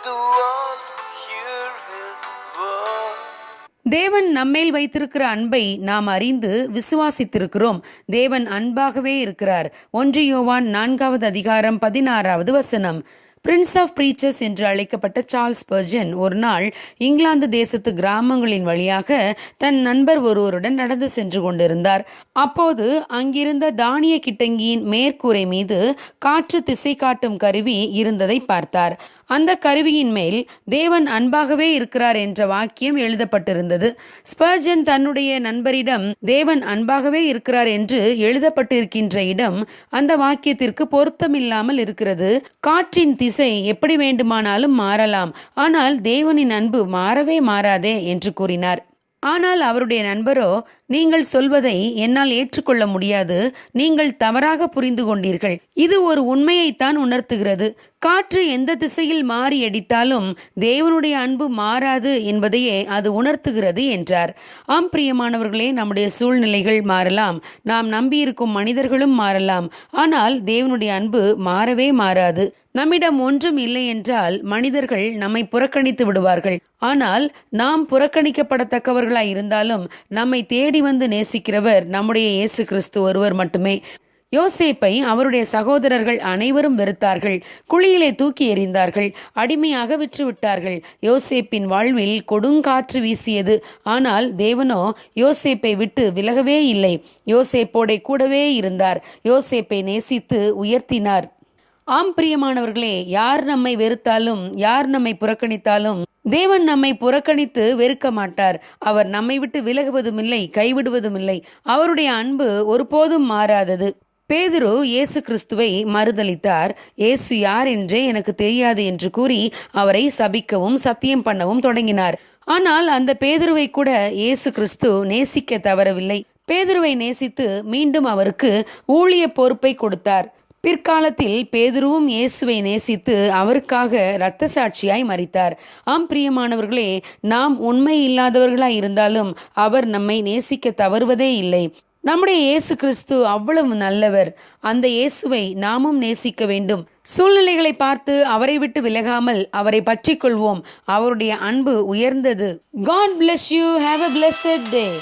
the world hear his word. தேவன் நம்மேல் வைத்திருக்கிற அன்பை நாம் அறிந்து விசுவாசித்திருக்கிறோம். தேவன் அன்பாகவே இருக்கிறார். 1 யோவான் 4வது அதிகாரம் 16வது வசனம். பிரின்ஸ் ஆஃப் பிரீச்சர்ஸ் என்று அழைக்கப்பட்ட சார்ல்ஸ் ஸ்பர்ஜன் ஒரு நாள் இங்கிலாந்து தேசத்து கிராமங்களின் வழியாக தன் நண்பர் ஒருவருடன் நடந்து சென்று கொண்டிருந்தார். அப்போது அங்கிருந்த தானிய கிட்டங்கியின் மேற்கூரை மீது காற்று திசை காட்டும் கருவி இருந்ததை பார்த்தார். அந்த கருவியின் மேல் தேவன் அன்பாகவே இருக்கிறார் என்ற வாக்கியம் எழுதப்பட்டிருந்தது. ஸ்பர்ஜன் தன்னுடைய நண்பரிடம் தேவன் அன்பாகவே இருக்கிறார் என்று எழுதப்பட்டிருக்கின்ற இடம் அந்த வாக்கியத்திற்கு பொருத்தமில்லாமல் இருக்கிறது. காற்றின் திசை எப்படி வேண்டுமானாலும் மாறலாம், ஆனால் தேவனின் அன்பு மாறவே மாறாதே என்று கூறினார். ஆனால் அவருடைய நண்பரோ, நீங்கள் சொல்வதை என்னால் ஏற்றுக்கொள்ள முடியாது, நீங்கள் தவறாக புரிந்து கொண்டீர்கள். இது ஒரு உண்மையைத்தான் உணர்த்துகிறது. காற்று எந்த திசையில் மாறி அடித்தாலும் தேவனுடைய அன்பு மாறாது என்பதையே அது உணர்த்துகிறது என்றார். ஆம் பிரியமானவர்களே, நம்முடைய சூழ்நிலைகள் மாறலாம், நாம் நம்பியிருக்கும் மனிதர்களும் மாறலாம், ஆனால் தேவனுடைய அன்பு மாறவே மாறாது. நம்மிடம் ஒன்றும் இல்லை என்றால் மனிதர்கள் நம்மை புறக்கணித்து விடுவார்கள். ஆனால் நாம் புறக்கணிக்கப்படத்தக்கவர்களாய் இருந்தாலும் நம்மை தேடி வந்து நேசிக்கிறவர் நம்முடைய இயேசு கிறிஸ்து ஒருவர் மட்டுமே. யோசேப்பை அவருடைய சகோதரர்கள் அனைவரும் வெறுத்தார்கள், குழியிலே தூக்கி எறிந்தார்கள், அடிமையாக விற்றுவிட்டார்கள். யோசேப்பின் வாழ்வில் கொடுங்காற்று வீசியது. ஆனால் தேவனோ யோசேப்பை விட்டு விலகவே இல்லை. யோசேப்போட கூடவே இருந்தார். யோசேப்பை நேசித்து உயர்த்தினார். ஆம் பிரியமானவர்களே, யார் நம்மை வெறுத்தாலும், யார் நம்மை புறக்கணித்தாலும் தேவன் நம்மை புறக்கணித்து வெறுக்க மாட்டார். அவர் நம்மை விட்டு விலகுவதும் இல்லை, கைவிடுவதும் இல்லை. அவருடைய அன்பு ஒருபோதும் மாறாதது. பேதுரு இயேசு கிறிஸ்துவை மறுதலித்தார். இயேசு யார் என்றே எனக்கு தெரியாது என்று கூறி அவரை சபிக்கவும் சத்தியம் பண்ணவும் தொடங்கினார். ஆனால் அந்த பேதுருவை கூட இயேசு கிறிஸ்து நேசிக்க தவறவில்லை. பேதுருவை நேசித்து மீண்டும் அவருக்கு ஊழிய பொறுப்பை கொடுத்தார். பிற்காலத்தில் பேதுருவும் இயேசுவை நேசித்து அவருக்காக இரத்த சாட்சியாய் மரித்தார். ஆம் பிரியமானவர்களே, நாம் உண்மை இல்லாதவர்களாய் இருந்தாலும் அவர் நம்மை நேசிக்க தவறுவதே இல்லை. நம்முடைய இயேசு கிறிஸ்து அவ்வளவு நல்லவர். அந்த இயேசுவை நாமும் நேசிக்க வேண்டும். சூழ்நிலைகளை பார்த்து அவரை விட்டு விலகாமல் அவரை பற்றிக் கொள்வோம். அவருடைய அன்பு உயர்ந்தது. God bless you. Have a blessed day.